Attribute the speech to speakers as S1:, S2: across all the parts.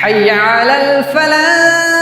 S1: حي على الفلاح.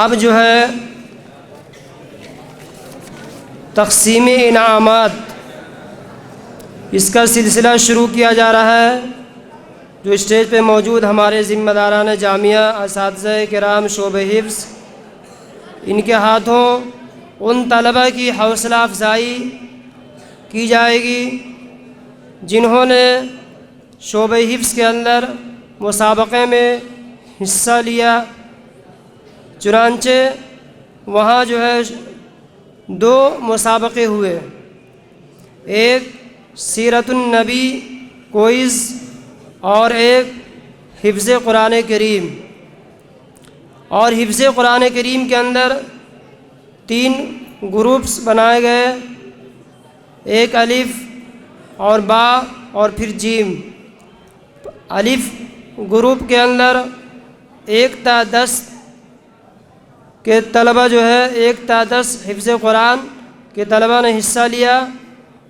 S2: اب جو ہے تقسیم انعامات، اس کا سلسلہ شروع کیا جا رہا ہے۔ جو اسٹیج پہ موجود ہمارے ذمہ داران جامعہ، اساتذہ کرام شعبہ حفظ، ان کے ہاتھوں ان طلبہ کی حوصلہ افزائی کی جائے گی جنہوں نے شعبہ حفظ کے اندر مسابقے میں حصہ لیا۔ چنانچہ وہاں جو ہے دو مسابقے ہوئے، ایک سیرت النبی کوئز اور ایک حفظ قرآن کریم۔ اور حفظ قرآن کریم کے اندر 3 گروپس بنائے گئے، ایک الف اور با اور پھر جیم۔ الف گروپ کے اندر 1 تا 10 کے طلبہ جو ہے 1 تا 10 حفظ قرآن کے طلبہ نے حصہ لیا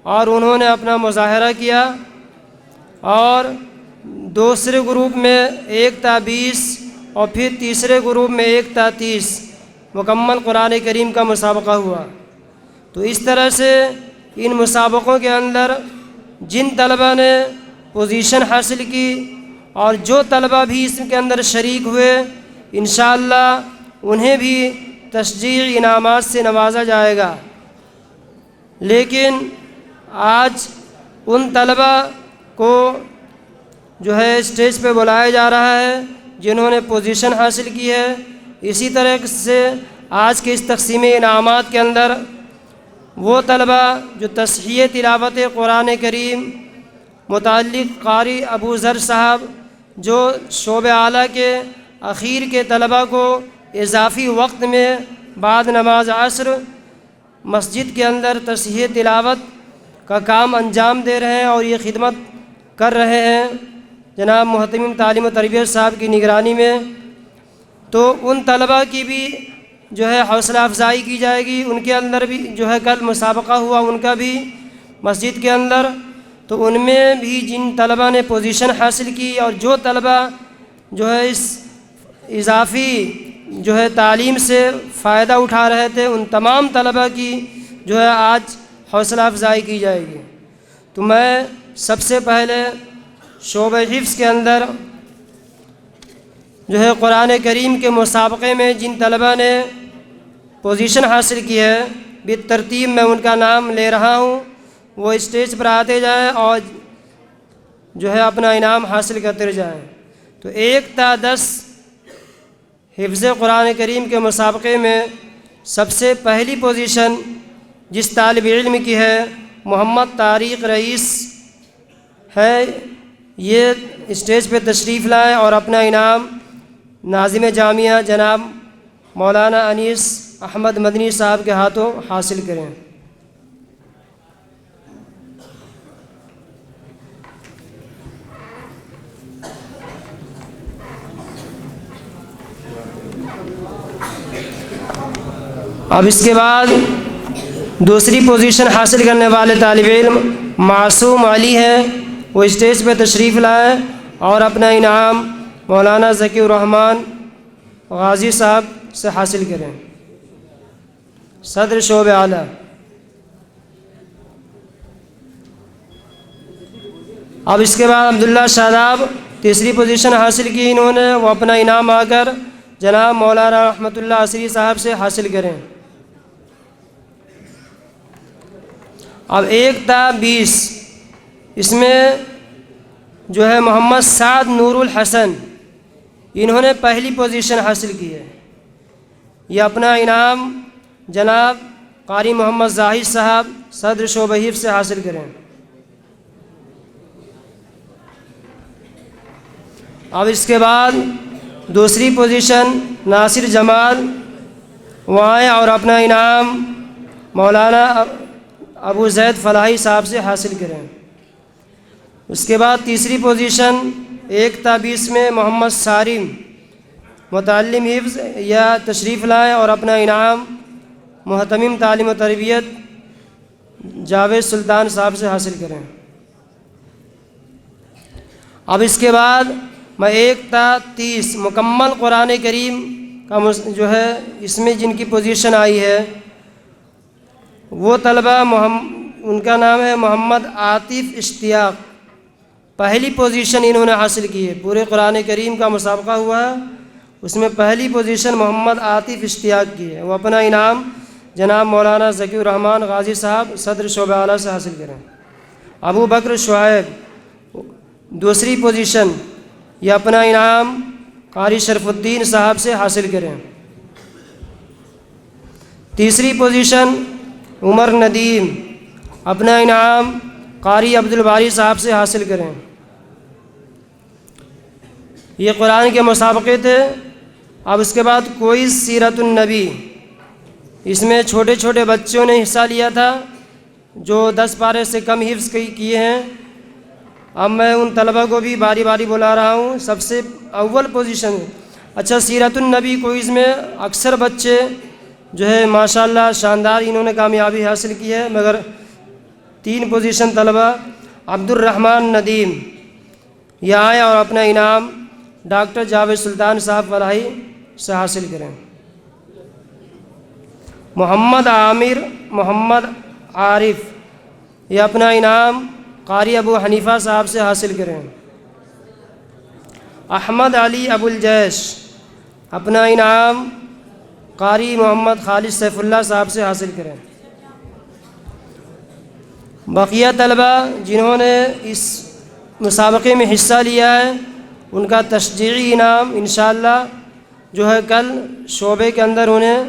S2: اور انہوں نے اپنا مظاہرہ کیا، اور دوسرے گروپ میں 1 تا 20 اور پھر تیسرے گروپ میں 1 تا 30 مکمل قرآن کریم کا مسابقہ ہوا۔ تو اس طرح سے ان مسابقوں کے اندر جن طلبہ نے پوزیشن حاصل کی اور جو طلبہ بھی اس کے اندر شریک ہوئے، انشاءاللہ انہیں بھی تشجیعی انعامات سے نوازا جائے گا۔ لیکن آج ان طلبہ کو جو ہے اسٹیج پہ بلایا جا رہا ہے جنہوں نے پوزیشن حاصل کی ہے۔ اسی طرح سے آج کے اس تقسیم انعامات کے اندر وہ طلبہ جو تصحیح تلاوت قرآن کریم متعلق قاری ابو ذر صاحب جو شعبہ اعلیٰ کے اخیر کے طلبہ کو اضافی وقت میں بعد نماز عصر مسجد کے اندر تصحیح تلاوت کا کام انجام دے رہے ہیں اور یہ خدمت کر رہے ہیں جناب محتمم تعلیم و تربیت صاحب کی نگرانی میں، تو ان طلبہ کی بھی جو ہے حوصلہ افزائی کی جائے گی۔ ان کے اندر بھی جو ہے کل مسابقہ ہوا ان کا بھی مسجد کے اندر، تو ان میں بھی جن طلبہ نے پوزیشن حاصل کی اور جو طلبہ جو ہے اس اضافی جو ہے تعلیم سے فائدہ اٹھا رہے تھے، ان تمام طلبہ کی جو ہے آج حوصلہ افزائی کی جائے گی۔ تو میں سب سے پہلے شعبہ حفظ کے اندر جو ہے قرآن کریم کے مسابقے میں جن طلبہ نے پوزیشن حاصل کی ہے بالترتیب میں ان کا نام لے رہا ہوں، وہ اسٹیج پر آتے جائیں اور جو ہے اپنا انعام حاصل کرتے جائیں۔ تو 1 تا 10 حفظ قرآن کریم کے مسابقے میں سب سے پہلی پوزیشن جس طالب علم کی ہے محمد طارق رئیس ہے، یہ اسٹیج پہ تشریف لائیں اور اپنا انعام ناظم جامعہ جناب مولانا انیس احمد مدنی صاحب کے ہاتھوں حاصل کریں۔ اب اس کے بعد دوسری پوزیشن حاصل کرنے والے طالب علم معصوم علی ہیں، وہ اسٹیج پہ تشریف لائیں اور اپنا انعام مولانا ذکی الرحمن غازی صاحب سے حاصل کریں، صدر شعبہ اعلیٰ۔ اب اس کے بعد عبداللہ شاداب تیسری پوزیشن حاصل کی انہوں نے، وہ اپنا انعام آ کر جناب مولانا رحمۃ اللہ عصری صاحب سے حاصل کریں۔ اب 1 تا 20 اس میں جو ہے محمد سعد نور الحسن، انہوں نے پہلی پوزیشن حاصل کی ہے، یہ اپنا انعام جناب قاری محمد زاہد صاحب صدر شعبہ حفظ سے حاصل کریں۔ اب اس کے بعد دوسری پوزیشن ناصر جمال، وہ آئیں اور اپنا انعام مولانا ابو زید فلاحی صاحب سے حاصل کریں۔ اس کے بعد تیسری پوزیشن 1 تا 20 میں محمد سارم متعلم حفظ یا تشریف لائیں اور اپنا انعام محتمم تعلیم و تربیت جاوید سلطان صاحب سے حاصل کریں۔ اب اس کے بعد میں 1 تا 30 مکمل قرآن کریم کا جو ہے اس میں جن کی پوزیشن آئی ہے وہ طلبہ ان کا نام ہے محمد عاطف اشتیاق، پہلی پوزیشن انہوں نے حاصل کی ہے، پورے قرآن کریم کا مسابقہ ہوا ہے اس میں پہلی پوزیشن محمد عاطف اشتیاق کی ہے، وہ اپنا انعام جناب مولانا ذکی الرحمن غازی صاحب صدر شعبہ اعلیٰ سے حاصل کریں۔ ابو بکر شعیب دوسری پوزیشن، یہ اپنا انعام قاری شرف الدین صاحب سے حاصل کریں۔ تیسری پوزیشن عمر ندیم اپنا انعام قاری عبدالباری صاحب سے حاصل کریں۔ یہ قرآن کے مسابقے تھے۔ اب اس کے بعد کوئی سیرت النبی، اس میں چھوٹے چھوٹے بچوں نے حصہ لیا تھا جو 10 پارے سے کم حفظ کیے ہیں۔ اب میں ان طلبہ کو بھی باری باری بلا رہا ہوں۔ سب سے اول پوزیشن، اچھا سیرت النبی کوئز میں اکثر بچے جو ہے ماشاءاللہ شاندار انہوں نے کامیابی حاصل کی ہے، مگر 3 پوزیشن طلبہ عبد الرحمن ندیم یہ آئیں اور اپنا انعام ڈاکٹر جاوید سلطان صاحب فلاحی سے حاصل کریں۔ محمد عامر محمد عارف یہ اپنا انعام قاری ابو حنیفہ صاحب سے حاصل کریں۔ احمد علی ابو الجیش اپنا انعام قاری محمد خالد سیف اللہ صاحب سے حاصل کریں۔ بقیہ طلبہ جنہوں نے اس مسابقے میں حصہ لیا ہے ان کا تشجیعی انعام انشاءاللہ جو ہے کل شعبے کے اندر انہیں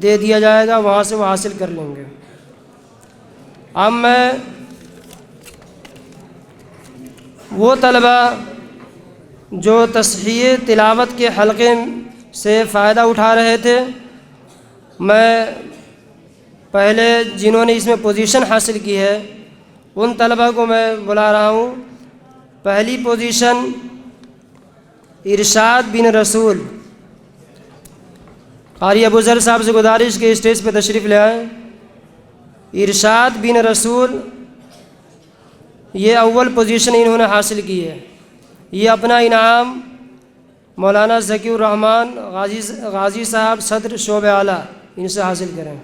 S2: دے دیا جائے گا، وہاں سے وہ حاصل کر لیں گے۔ اب میں وہ طلبہ جو تصحیح تلاوت کے حلقے سے فائدہ اٹھا رہے تھے، میں پہلے جنہوں نے اس میں پوزیشن حاصل کی ہے ان طلبہ کو میں بلا رہا ہوں۔ پہلی پوزیشن ارشاد بن رسول، قاری ابو ذر صاحب سے گزارش کے اسٹیج پہ تشریف لے آئیں۔ ارشاد بن رسول یہ اول پوزیشن انہوں نے حاصل کی ہے۔ یہ اپنا انعام مولانا ذکی الرحمن غازی صاحب صدر شعبہ اعلیٰ ان سے حاصل کریں۔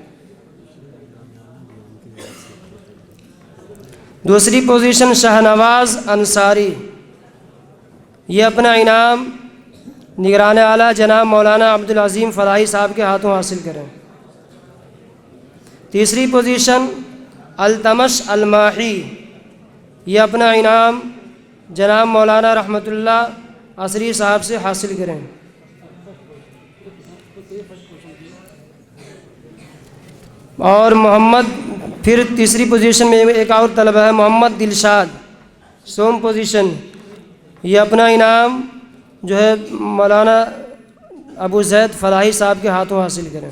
S2: دوسری پوزیشن شاہنواز انصاری، یہ اپنا انعام نگران اعلیٰ جناب مولانا عبدالعظیم فلاحی صاحب کے ہاتھوں حاصل کریں۔ تیسری پوزیشن التمش الماحی، یہ اپنا انعام جناب مولانا رحمۃ اللہ عصری صاحب سے حاصل کریں۔ اور محمد، پھر تیسری پوزیشن میں ایک اور طلبہ ہے محمد دلشاد، سوم پوزیشن، یہ اپنا انعام جو ہے مولانا ابو زید فلاحی صاحب کے ہاتھوں حاصل کریں۔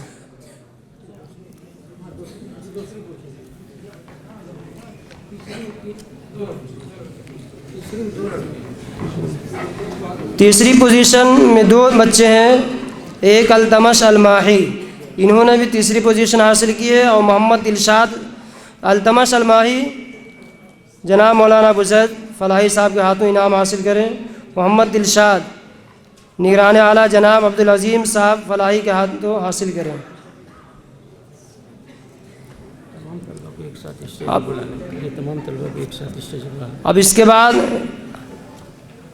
S2: تیسری پوزیشن میں 2 بچے ہیں، ایک التمش الماحی، انہوں نے بھی تیسری پوزیشن حاصل کی ہے، اور محمد دلشاد التمش الماحی جناب مولانا ابو زید فلاحی صاحب کے ہاتھوں انعام حاصل کریں۔ محمد دلشاد نگران اعلیٰ جناب عبدالعظیم صاحب فلاحی کے ہاتھوں حاصل کریں۔ اب اس کے بعد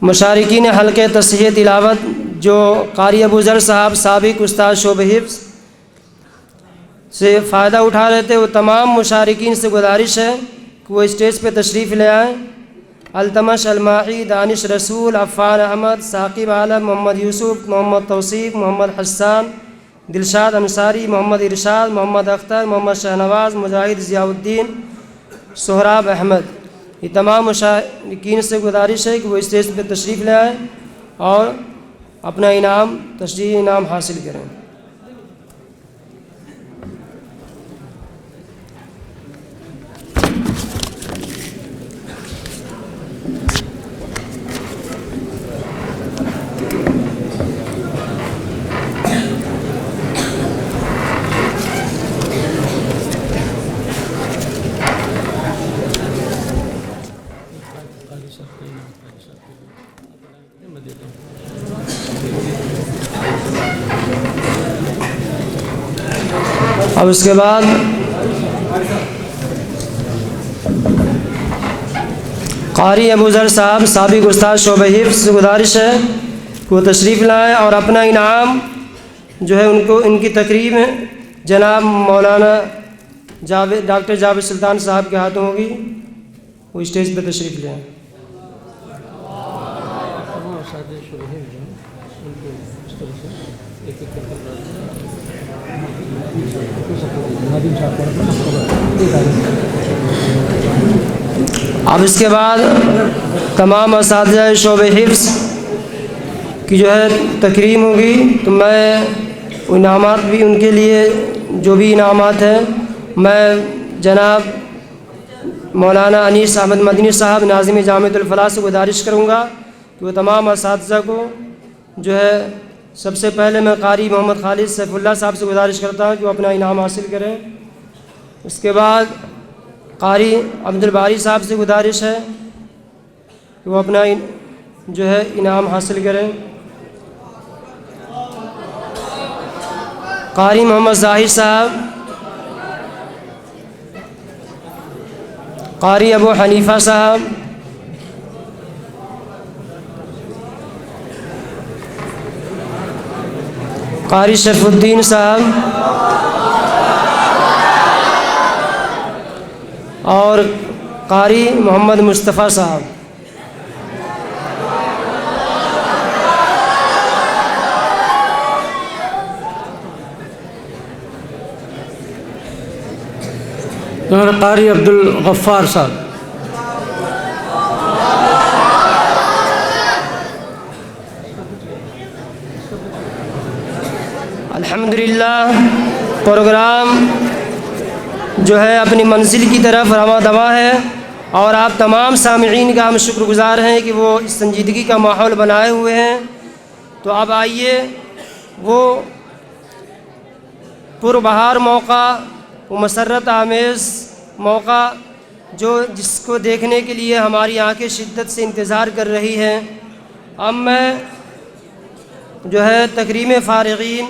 S2: مشارکین حلقے تصحیح تلاوت جو قاری ابو ذر صاحب سابق استاد شعبہ حفظ سے فائدہ اٹھا رہے تھے، وہ تمام مشارکین سے گزارش ہے کہ وہ اسٹیج پہ تشریف لے آئیں۔ التمش الماحی، دانش رسول، عفان احمد، ثاقب عالم، محمد یوسف، محمد توصیف، محمد حسان، دلشاد انصاری، محمد ارشاد، محمد اختر، محمد شاہنواز، مجاہد ضیاء الدین، سہراب احمد، یہ تمام مشارکین سے گزارش ہے کہ وہ اسٹیج پہ تشریف لے آئیں اور اپنا انعام تشریحی انعام حاصل کریں۔ اب اس کے بعد قاری ابو ذر صاحب سابق استاد شعبہ حفظ سے گزارش ہے کہ وہ تشریف لائیں اور اپنا انعام جو ہے ان کی تقریب جناب مولانا ڈاکٹر جاوید سلطان صاحب کے ہاتھوں ہوگی، وہ اسٹیج پہ تشریف لیں۔ اب اس کے بعد تمام اساتذہ شعبہ حفظ کی جو ہے تکریم ہوگی، تو میں انعامات بھی ان کے لیے جو بھی انعامات ہیں میں جناب مولانا انیس احمد مدنی صاحب ناظم جامعۃ الفلاح سے گزارش کروں گا کہ وہ تمام اساتذہ کو جو ہے سب سے پہلے میں قاری محمد خالد سیف اللہ صاحب سے گزارش کرتا ہوں کہ وہ اپنا انعام حاصل کریں۔ اس کے بعد قاری عبد الباری صاحب سے گزارش ہے کہ وہ اپنا جو ہے انعام حاصل کریں۔ قاری محمد ظاہر صاحب، قاری ابو حنیفہ صاحب، قاری شرف الدین صاحب اور قاری محمد مصطفیٰ صاحب۔
S3: قاری عبد الغفار صاحب۔
S2: الحمدللہ پروگرام جو ہے اپنی منزل کی طرف رواں دواں ہے، اور آپ تمام سامعین کا ہم شکر گزار ہیں کہ وہ اس سنجیدگی کا ماحول بنائے ہوئے ہیں۔ تو اب آئیے وہ پربہار موقع، وہ مسرت آمیز موقع جس کو دیکھنے کے لیے ہماری آنکھیں شدت سے انتظار کر رہی ہیں، اب میں جو ہے تکریم فارغین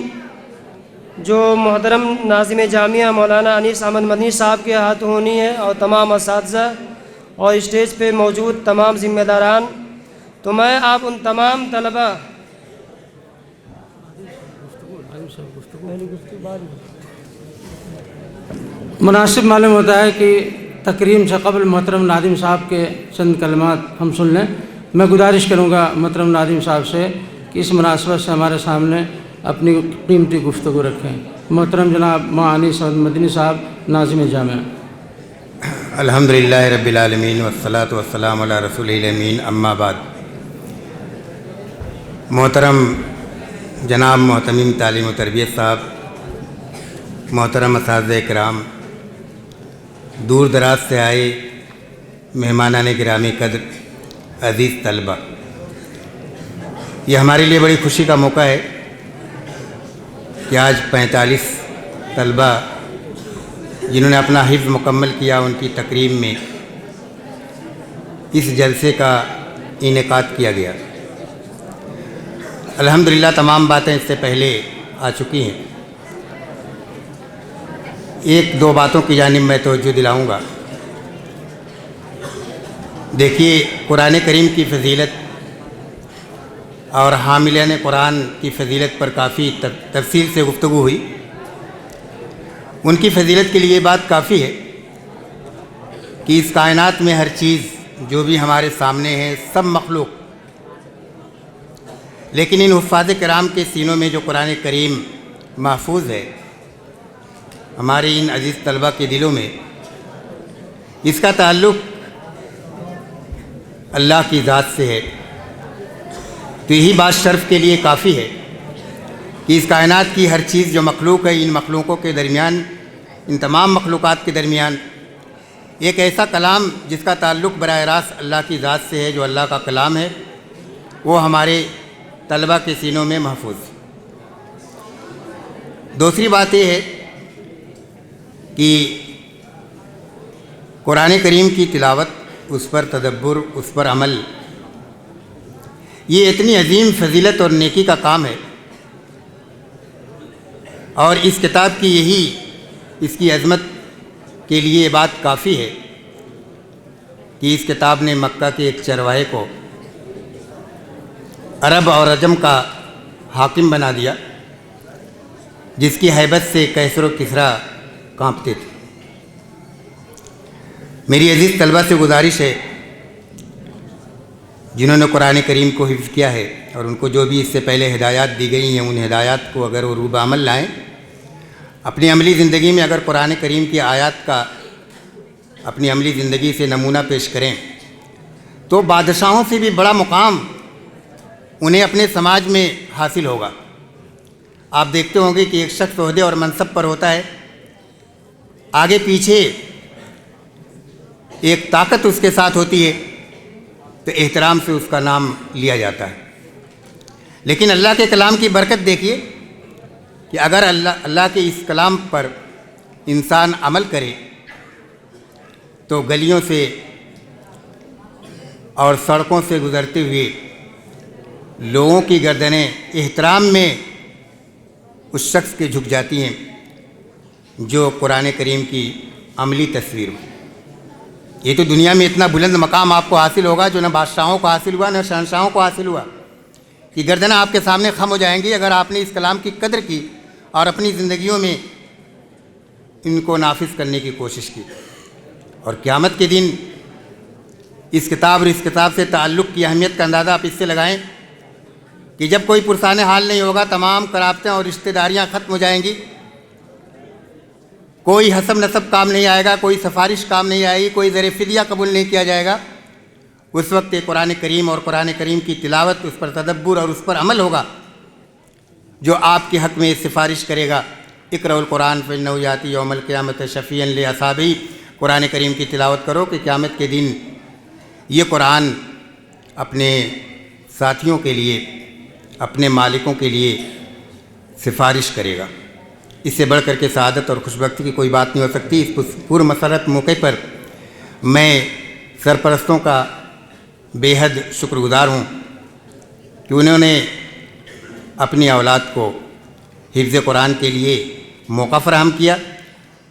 S2: جو محترم ناظم جامعہ مولانا انیس احمد مدنی صاحب کے ہاتھ ہونی ہے، اور تمام اساتذہ اور اسٹیج پہ موجود تمام ذمہ داران، تو میں آپ ان تمام طلبہ
S3: مناسب معلوم ہوتا ہے کہ تکریم سے قبل محترم ناظم صاحب کے چند کلمات ہم سن لیں۔ میں گزارش کروں گا محترم ناظم صاحب سے کہ اس مناسبت سے ہمارے سامنے اپنی قیمتی گفتگو رکھیں۔ محترم جناب مولانا انیس احمد مدنی صاحب ناظم جامعہ۔
S4: الحمدللہ رب العالمین والصلاة والسلام علی رسول الامین، اما بعد۔ محترم جناب محتمم تعلیم و تربیت صاحب، محترم اساتذہ کرام، دور دراز سے آئے مہمانان گرامی قدر، عزیز طلبہ، یہ ہمارے لیے بڑی خوشی کا موقع ہے کہ آج 45 طلبہ جنہوں نے اپنا حفظ مکمل کیا، ان کی تکریم میں اس جلسے کا انعقاد کیا گیا۔ الحمدللہ تمام باتیں اس سے پہلے آ چکی ہیں، ایک دو باتوں کی جانب میں توجہ دلاؤں گا۔ دیکھیے، قرآن کریم کی فضیلت اور حاملین قرآن کی فضیلت پر کافی تفصیل سے گفتگو ہوئی۔ ان کی فضیلت کے لیے یہ بات کافی ہے کہ اس کائنات میں ہر چیز جو بھی ہمارے سامنے ہے سب مخلوق، لیکن ان حفاظ کرام کے سینوں میں جو قرآن کریم محفوظ ہے، ہمارے ان عزیز طلبہ کے دلوں میں اس کا تعلق اللہ کی ذات سے ہے، تو یہی بات شرف کے لیے کافی ہے کہ اس کائنات کی ہر چیز جو مخلوق ہے، ان مخلوقوں کے درمیان، ان تمام مخلوقات کے درمیان ایک ایسا کلام جس کا تعلق براہ راست اللہ کی ذات سے ہے، جو اللہ کا کلام ہے، وہ ہمارے طلبہ کے سینوں میں محفوظ ہے۔ دوسری بات یہ ہے کہ قرآن کریم کی تلاوت، اس پر تدبر، اس پر عمل، یہ اتنی عظیم فضیلت اور نیکی کا کام ہے، اور اس کتاب کی یہی اس کی عظمت کے لیے یہ بات کافی ہے کہ اس کتاب نے مکہ کے ایک چرواہے کو عرب اور عجم کا حاکم بنا دیا، جس کی ہیبت سے کیسر و کسریٰ کانپتے تھے۔ میری عزیز طلبہ سے گزارش ہے، جنہوں نے قرآن کریم کو حفظ کیا ہے اور ان کو جو بھی اس سے پہلے ہدایات دی گئی ہیں، ان ہدایات کو اگر وہ روب عمل لائیں اپنی عملی زندگی میں اگر قرآن کریم کی آیات کا اپنی عملی زندگی سے نمونہ پیش کریں تو بادشاہوں سے بھی بڑا مقام انہیں اپنے سماج میں حاصل ہوگا۔ آپ دیکھتے ہوں گے کہ ایک شخص عہدے اور منصب پر ہوتا ہے، آگے پیچھے ایک طاقت اس کے ساتھ ہوتی ہے تو احترام سے اس کا نام لیا جاتا ہے۔ لیکن اللہ کے کلام کی برکت دیکھیے کہ اگر اللہ کے اس کلام پر انسان عمل کرے تو گلیوں سے اور سڑکوں سے گزرتے ہوئے لوگوں کی گردنیں احترام میں اس شخص کے جھک جاتی ہیں جو قرآن کریم کی عملی تصویر ہو۔ یہ تو دنیا میں اتنا بلند مقام آپ کو حاصل ہوگا جو نہ بادشاہوں کو حاصل ہوا نہ شہنشاہوں کو حاصل ہوا، کہ گردنیں آپ کے سامنے خم ہو جائیں گی اگر آپ نے اس کلام کی قدر کی اور اپنی زندگیوں میں ان کو نافذ کرنے کی کوشش کی۔ اور قیامت کے دن اس کتاب اور اس کتاب سے تعلق کی اہمیت کا اندازہ آپ اس سے لگائیں کہ جب کوئی پرسان حال نہیں ہوگا، تمام قرابتیں اور رشتہ داریاں ختم ہو جائیں گی، کوئی حسب نسب کام نہیں آئے گا، کوئی سفارش کام نہیں آئے گی، کوئی زر فدیہ قبول نہیں کیا جائے گا۔ اس وقت قرآن کریم اور قرآن کریم کی تلاوت، اس پر تدبر اور اس پر عمل ہوگا جو آپ کے حق میں سفارش کرے گا۔ اقرأوا القرآن فإنه یأتی یوم القیامة شفیعا لأصحابہ، قرآن کریم کی تلاوت کرو کہ قیامت کے دن یہ قرآن اپنے ساتھیوں کے لیے، اپنے مالکوں کے لیے سفارش کرے گا۔ اس سے بڑھ کر کے سعادت اور خوشبختی کی کوئی بات نہیں ہو سکتی۔ اس پر مسرت موقع پر میں سرپرستوں کا بے حد شکر گزار ہوں کہ انہوں نے اپنی اولاد کو حفظ قرآن کے لیے موقع فراہم کیا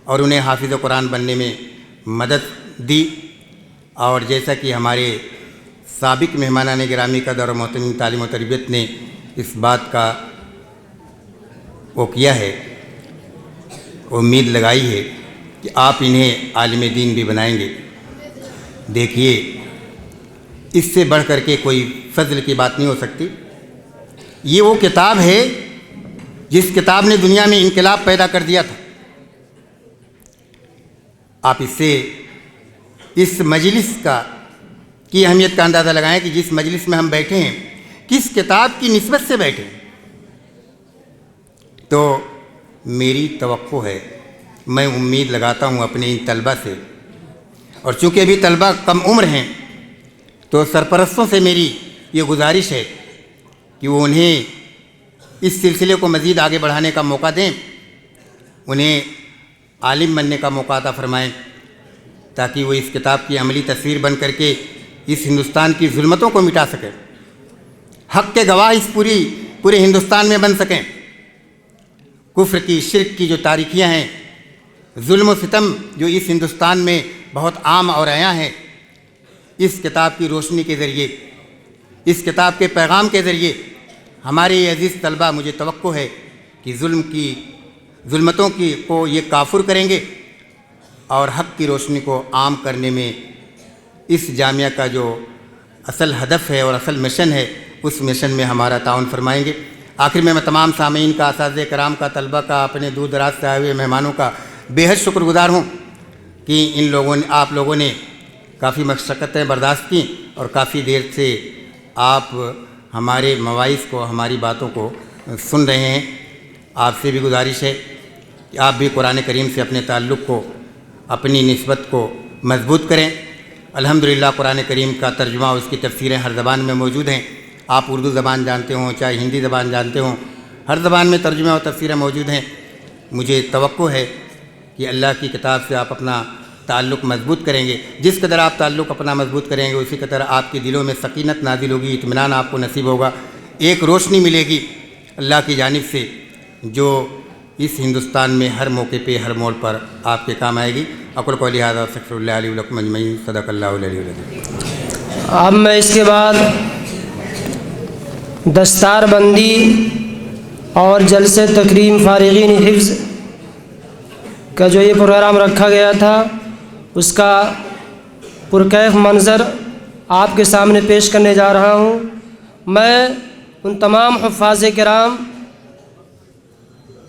S4: اور انہیں حافظ قرآن بننے میں مدد دی۔ اور جیسا کہ ہمارے سابق مہمانان گرامی قدر اور محترم تعلیم و تربیت نے اس بات کا وہ کیا ہے، امید لگائی ہے کہ آپ انہیں عالم دین بھی بنائیں گے۔ دیکھیے، اس سے بڑھ کر کے کوئی فضل کی بات نہیں ہو سکتی۔ یہ وہ کتاب ہے جس کتاب نے دنیا میں انقلاب پیدا کر دیا تھا۔ آپ اس سے اس مجلس کی اہمیت کا اندازہ لگائیں کہ جس مجلس میں ہم بیٹھے ہیں کس کتاب کی نسبت سے بیٹھے ہیں۔ تو میری توقع ہے، میں امید لگاتا ہوں اپنے ان طلبہ سے، اور چونکہ ابھی طلبہ کم عمر ہیں تو سرپرستوں سے میری یہ گزارش ہے کہ وہ انہیں اس سلسلے کو مزید آگے بڑھانے کا موقع دیں، انہیں عالم بننے کا موقع عطا فرمائیں تاکہ وہ اس کتاب کی عملی تصویر بن کر کے اس ہندوستان کی ظلمتوں کو مٹا سکیں، حق کے گواہ اس پورے ہندوستان میں بن سکیں۔ کفر کی، شرک کی جو تاریکیاں ہیں، ظلم و ستم جو اس ہندوستان میں بہت عام اور عیاں ہیں، اس کتاب کی روشنی کے ذریعے، اس کتاب کے پیغام کے ذریعے ہمارے یہ عزیز طلبہ، مجھے توقع ہے کہ ظلمتوں کو یہ کافر کریں گے اور حق کی روشنی کو عام کرنے میں اس جامعہ کا جو اصل ہدف ہے اور اصل مشن ہے، اس مشن میں ہمارا تعاون فرمائیں گے۔ آخر میں تمام سامعین کا، اساتذہ کرام کا، طلبہ کا، اپنے دور دراز سے آئے ہوئے مہمانوں کا بے حد شکر گزار ہوں کہ آپ لوگوں نے کافی مشقتیں برداشت کیں اور کافی دیر سے آپ ہمارے مواعظ کو، ہماری باتوں کو سن رہے ہیں۔ آپ سے بھی گزارش ہے کہ آپ بھی قرآن کریم سے اپنے تعلق کو، اپنی نسبت کو مضبوط کریں۔ الحمدللہ قرآن کریم کا ترجمہ اور اس کی تفسیریں ہر زبان میں موجود ہیں۔ آپ اردو زبان جانتے ہوں، چاہے ہندی زبان جانتے ہوں، ہر زبان میں ترجمہ اور تفسیریں موجود ہیں۔ مجھے توقع ہے کہ اللہ کی کتاب سے آپ اپنا تعلق مضبوط کریں گے۔ جس قدر آپ تعلق اپنا مضبوط کریں گے اسی قدر آپ کے دلوں میں سکینت نازل ہوگی، اطمینان آپ کو نصیب ہوگا، ایک روشنی ملے گی اللہ کی جانب سے جو اس ہندوستان میں ہر موقع پہ، ہر موڑ پر آپ کے کام آئے گی۔ اقول قولی ھذا واستغفر اللہ لی ولکم اجمعین۔ صدق اللہ العلی العظیم۔
S2: اب میں اس کے بعد دستار بندی اور جلسے تکریم فارغین حفظ کا جو یہ پروگرام رکھا گیا تھا اس کا پرکیف منظر آپ کے سامنے پیش کرنے جا رہا ہوں۔ میں ان تمام حفاظ کرام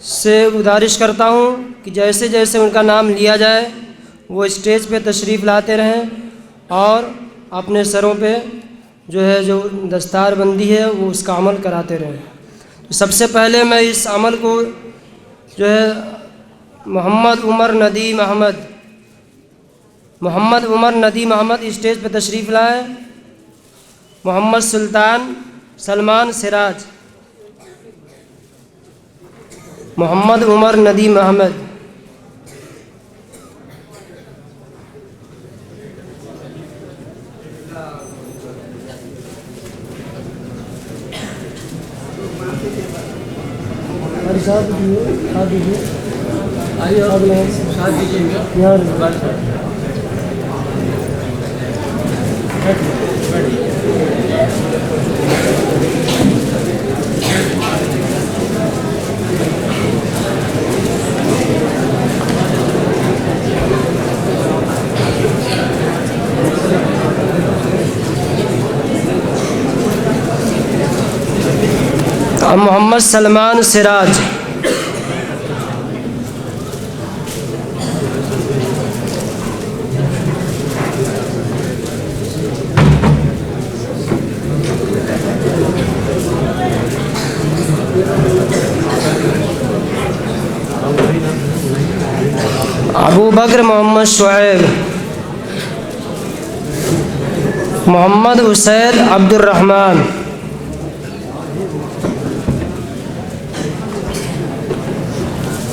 S2: سے گزارش کرتا ہوں کہ جیسے جیسے ان کا نام لیا جائے وہ اسٹیج پہ تشریف لاتے رہیں اور اپنے سروں پہ جو دستار بندی ہے وہ اس کا عمل کراتے رہیں۔ سب سے پہلے میں اس عمل کو محمد عمر ندی محمد اسٹیج پہ تشریف لائیں۔ محمد سلمان سراج، محمد عمر ندی محمد، محمد سلمان سراج، ابو بکر محمد شعیب، محمد اسید عبد الرحمن،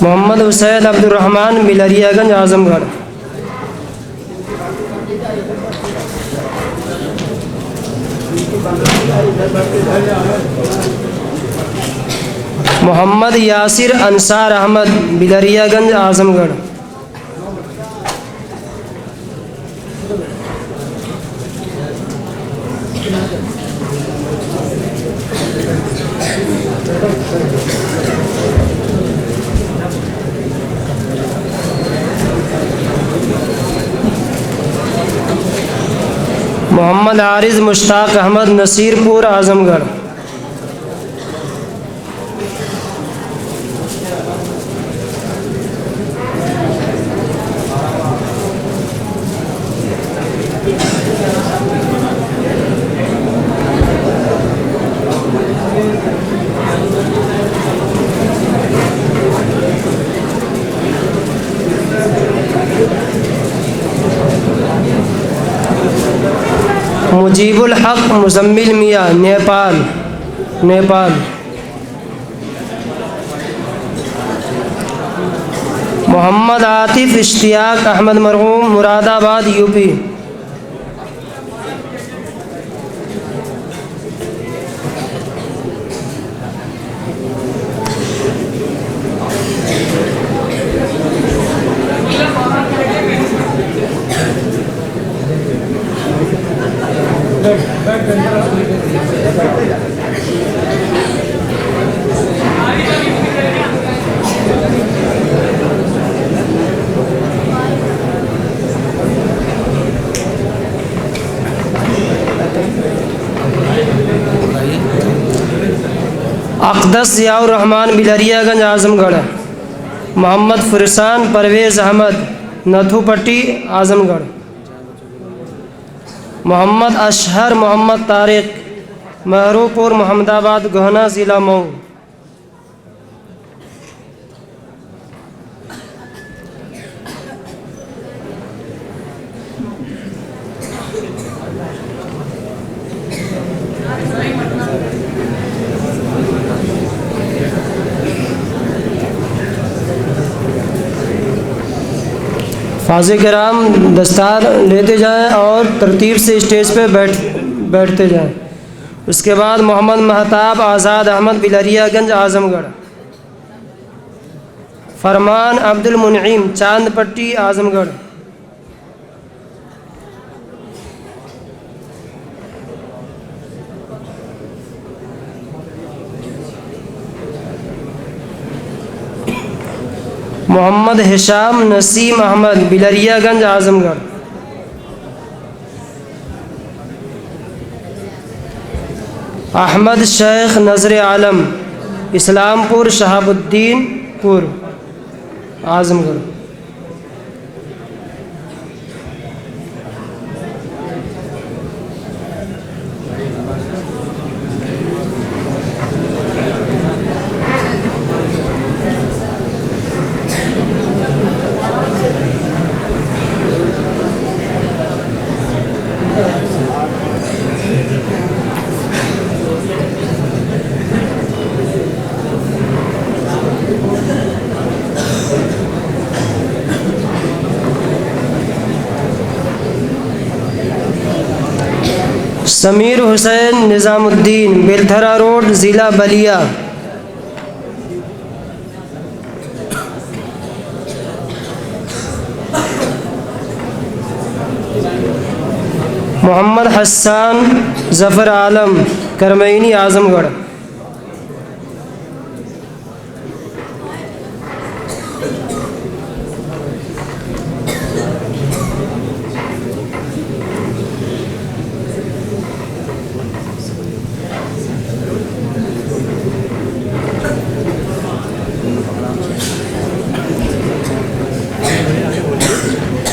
S2: محمد اسید عبد الرحمن بلریا گنج اعظم گڑھ، محمد یاسر انصار احمد بلریا گنج اعظم گڑھ، محمد عارض مشتاق احمد نصیر پور اعظم گڑھ، مجیب الحق مزمل میاں نیپال، محمد عاطف اشتیاق احمد مرحوم مراد آباد یو پی، اقدس ضیاء الرحمن بلریا گنج اعظم گڑھ، محمد فرسان پرویز احمد نتھو پٹی اعظم گڑھ، محمد اشہر محمد طارق مہرو پور محمد آباد گہنا ضلع مئو، حاضر کرام دستار لیتے جائیں اور ترتیب سے اسٹیج پہ بیٹھتے جائیں۔ اس کے بعد محمد مہتاب آزاد احمد بلریا گنج اعظم گڑھ، فرمان عبد المنعیم چاند پٹی اعظم گڑھ، محمد ہشام نسیم احمد بلریا گنج اعظم گڑھ، احمد شیخ نظر عالم اسلام پور شہاب الدین پور اعظم گڑھ. سمیر حسین نظام الدین بیلتھرا روڈ ضلع بلیا. محمد حسان ظفر عالم کرمینی اعظم گڑھ.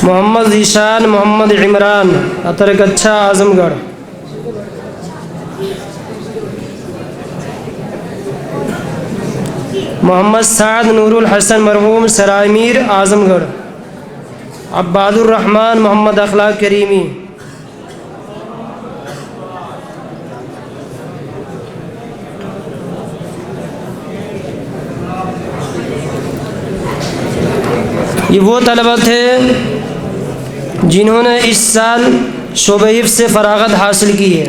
S2: محمد ذیشان محمد عمران اترگچھا اعظم گڑھ. محمد سعد نور الحسن مرحوم سرائے میر اعظم گڑھ. عباد الرحمن محمد اخلاق کریمی. یہ وہ طلبہ تھے جنہوں نے اس سال شعبہ حفظ سے فراغت حاصل کی ہے.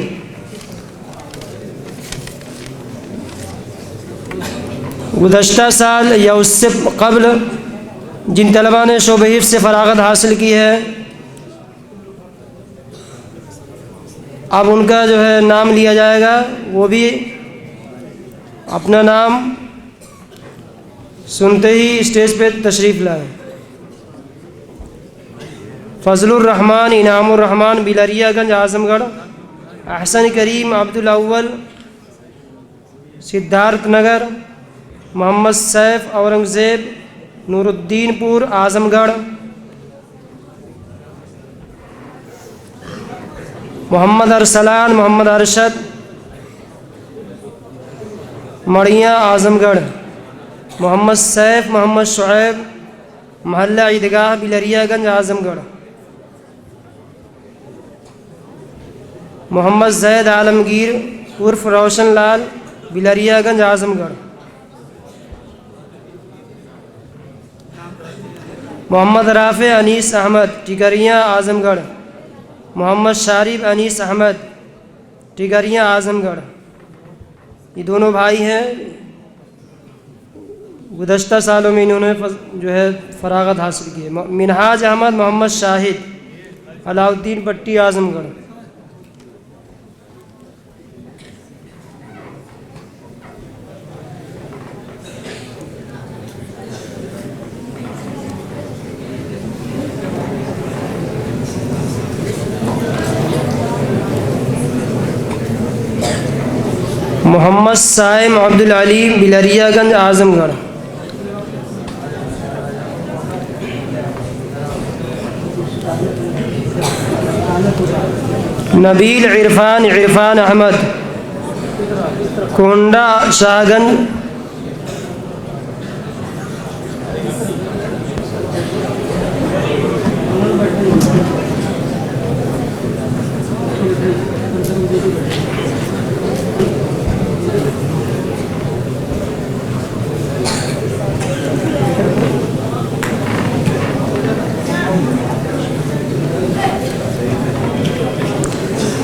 S2: گزشتہ سال یا اس سے قبل جن طلبہ نے شعبہ حفظ سے فراغت حاصل کی ہے اب ان کا جو ہے نام لیا جائے گا. وہ بھی اپنا نام سنتے ہی اسٹیج پہ تشریف لائیں. فضل الرحمن انعام الرحمن بلریا گنج اعظم گڑھ. احسن کریم عبد الاول سدھارتھ نگر. محمد سیف اورنگزیب نور الدین پور اعظم گڑھ. محمد ارسلان محمد ارشد مڑیاں اعظم گڑھ. محمد سیف محمد شعیب محلہ عیدگاہ بلریا گنج اعظم گڑھ. محمد زید عالمگیر عرف روشن لال بلریا گنج اعظم گڑھ. محمد رافع انیس احمد ٹکریاں اعظم گڑھ. محمد شارف انیس احمد ٹکریاں اعظم گڑھ. یہ دونوں بھائی ہیں. گزشتہ سالوں میں انہوں نے جو ہے فراغت حاصل کی ہے. منہاج احمد محمد شاہد علاء الدین پٹی اعظم گڑھ. محمد سائم عبد العلیم بلریا گنج اعظم گڑھ. نبیل عرفان احمد کونڈا شاہ گنج.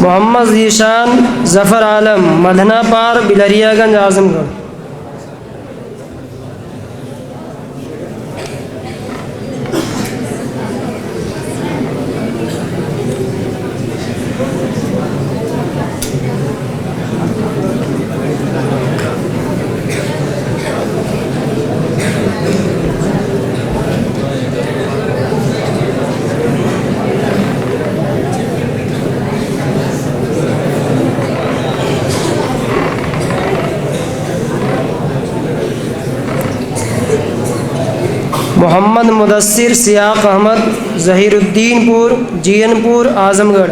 S2: محمد ذیشان ظفر عالم مدھنا پار بلریا گنج اعظم گڑھ. محمد مدثر سیاق احمد ظہیر الدین پور جین پور اعظم گڑھ.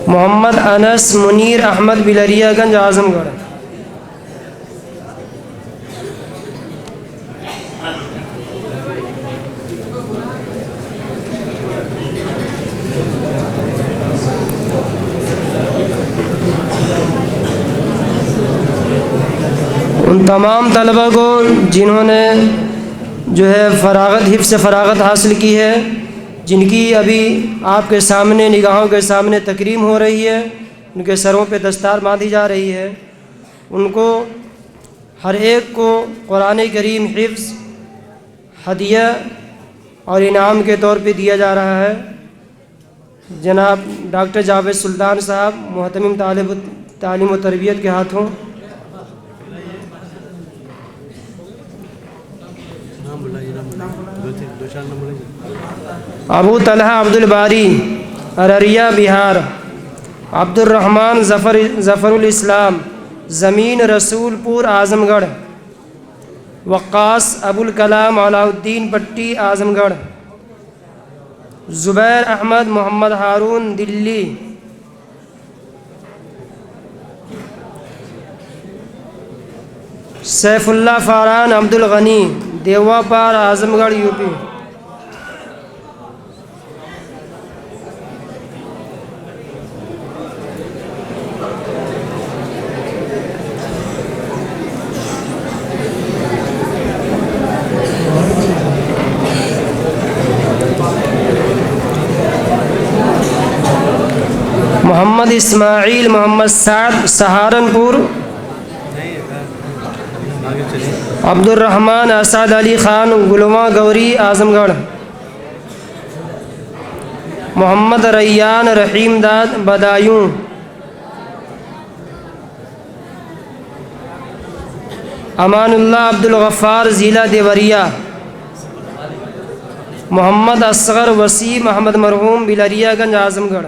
S2: محمد انس منیر احمد بلریا گنج اعظم گڑھ. ان تمام طلبہ کو جنہوں نے جو ہے حفظ فراغت حاصل کی ہے، جن کی ابھی آپ کے سامنے نگاہوں کے سامنے تکریم ہو رہی ہے، ان کے سروں پہ دستار باندھی جا رہی ہے، ان کو ہر ایک کو قرآن کریم حفظ ہدیہ اور انعام کے طور پہ دیا جا رہا ہے. جناب ڈاکٹر جاوید سلطان صاحب محتمم تعلیم و تربیت کے ہاتھوں ابو طلحہ عبد الباری ارریہ بہار. عبد الرحمن ظفر الاسلام زمین رسول پور اعظم گڑھ. وقاص ابو الکلام علاء الدین پٹی اعظم گڑھ. زبیر احمد محمد ہارون دلی. سیف اللہ فاران عبد الغنی دیوا پار اعظم گڑھ یو پی. محمد اسماعیل محمد سعد سہارنپور. عبد الرحمن اسعد علی خان گلواں گوری اعظم گڑھ. محمد ریان رحیم داد بدایوں. امان اللہ عبد الغفار ضلع دیوریا. محمد اصغر وسیم احمد مرحوم بلریا گنج اعظم گڑھ.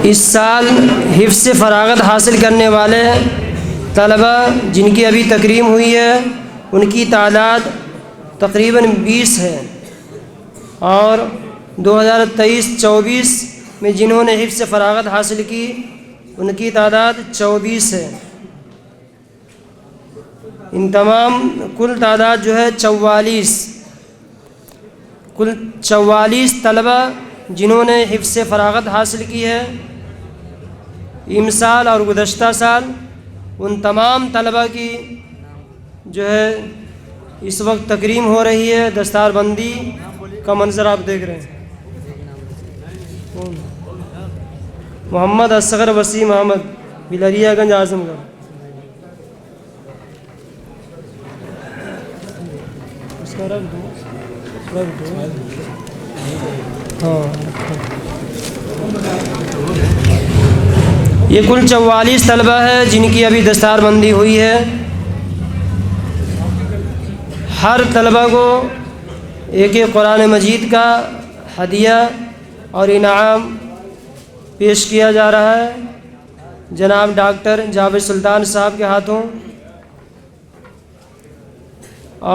S2: اس سال حفظ فراغت حاصل کرنے والے طلبہ جن کی ابھی تکریم ہوئی ہے ان کی تعداد تقریباً 20 ہے، اور 2023-24 میں جنہوں نے حفظ فراغت حاصل کی ان کی تعداد 24 ہے. ان تمام کل تعداد جو ہے 44 طلبہ جنہوں نے حفظ فراغت حاصل کی ہے امسال اور گزشتہ سال، ان تمام طلبہ کی جو ہے اس وقت تکریم ہو رہی ہے. دستار بندی کا منظر آپ دیکھ رہے ہیں. محمد اصغر وسیم احمد بلریا گنج اعظم گڑھ. اس کا رکھ دو ہاں. یہ کل 44 طلبہ ہے جن کی ابھی دستار بندی ہوئی ہے. ہر طلبہ کو ایک قرآن مجید کا ہدیہ اور انعام پیش کیا جا رہا ہے جناب ڈاکٹر جاوید سلطان صاحب کے ہاتھوں.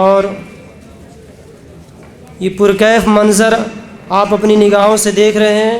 S2: اور یہ پرکیف منظر آپ اپنی نگاہوں سے دیکھ رہے ہیں.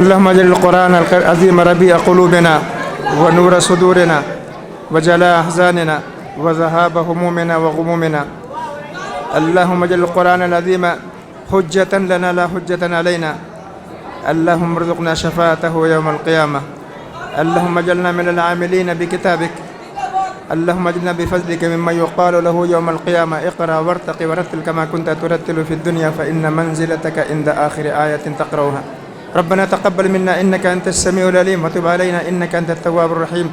S5: اللهم اجعل القرآن العظيم ربيع قلوبنا ونور صدورنا وجلاء أحزاننا وذهاب همومنا وغمومنا. اللهم اجعل القرآن العظيم حجة لنا لا حجة علينا. اللهم ارزقنا شفاعته يوم القيامة. اللهم اجعلنا من العاملين بكتابك. اللهم اجعلنا بفضلك ممن يقال له يوم القيامة اقرأ وارتق ورتل كما كنت ترتل في الدنيا فإن منزلتك عند آخر آية تقرأها. ربنا تقبل منا إنك أنت السميع العليم وتب علينا إنك أنت التواب الرحيم.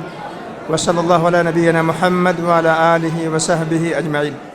S5: وصلى الله على نبينا محمد وعلى آله وصحبه أجمعين.